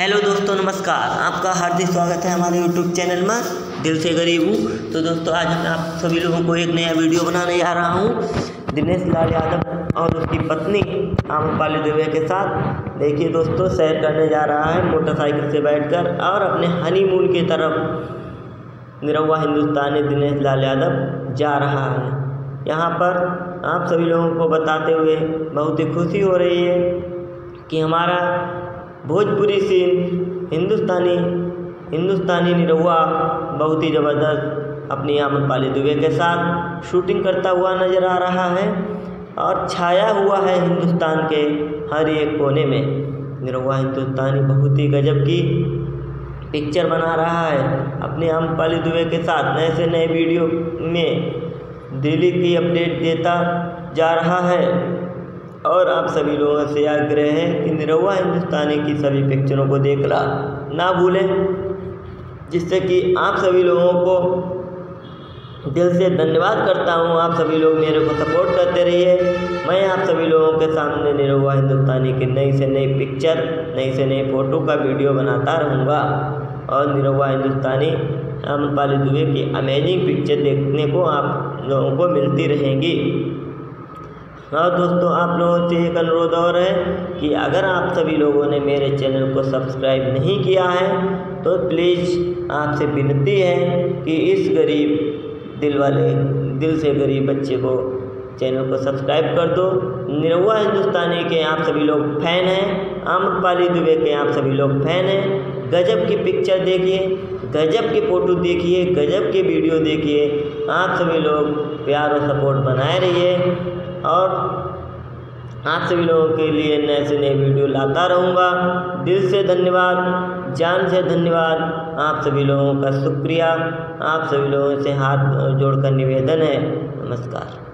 Hello दोस्तों, नमस्कार। आपका हार्दिक स्वागत है हमारे यूट्यूब चैनल में दिल से गरीब हूँ। तो दोस्तों, आज मैं आप सभी लोगों को एक नया वीडियो बनाने जा रहा हूँ दिनेश लाल यादव और उसकी पत्नी आम्रपाली दुबे के साथ। देखिए दोस्तों, सैर करने जा रहा है मोटरसाइकिल से बैठकर और अपने हनीमून की तरफ निरहुआ हिंदुस्तानी दिनेश लाल यादव जा रहा है। यहाँ पर आप सभी लोगों को बताते हुए बहुत ही खुशी हो रही है कि हमारा भोजपुरी सीन हिंदुस्तानी निरहुआ बहुत ही ज़बरदस्त अपनी आम्रपाली दुबे के साथ शूटिंग करता हुआ नज़र आ रहा है और छाया हुआ है हिंदुस्तान के हर एक कोने में। निरहुआ हिंदुस्तानी बहुत ही गजब की पिक्चर बना रहा है अपनी आम्रपाली दुबे के साथ। नए से नए वीडियो में डेली की अपडेट देता जा रहा है और आप सभी लोगों से आग्रह है कि निरहुआ हिंदुस्तानी की सभी पिक्चरों को देखना ना भूलें, जिससे कि आप सभी लोगों को दिल से धन्यवाद करता हूं। आप सभी लोग मेरे को सपोर्ट करते रहिए। मैं आप सभी लोगों के सामने निरहुआ हिंदुस्तानी की नई से नई पिक्चर, नई से नई फ़ोटो का वीडियो बनाता रहूँगा और निरहुआ हिंदुस्तानी आम्रपाली दुबे की अमेजिंग पिक्चर देखने को आप लोगों को मिलती रहेंगी। और दोस्तों, आप लोगों से एक अनुरोध और है कि अगर आप सभी लोगों ने मेरे चैनल को सब्सक्राइब नहीं किया है तो प्लीज़ आपसे विनती है कि इस दिल से गरीब बच्चे को चैनल को सब्सक्राइब कर दो। निरहुआ हिंदुस्तानी के आप सभी लोग फैन हैं, आम्रपाली दुबे के आप सभी लोग फैन हैं। गजब की पिक्चर देखिए, गजब की फ़ोटो देखिए, गजब के वीडियो देखिए। आप सभी लोग प्यार और सपोर्ट बनाए रहिए और आप सभी लोगों के लिए नए से नए वीडियो लाता रहूँगा। दिल से धन्यवाद, जान से धन्यवाद। आप सभी लोगों का शुक्रिया। आप सभी लोगों से हाथ जोड़कर निवेदन है। नमस्कार।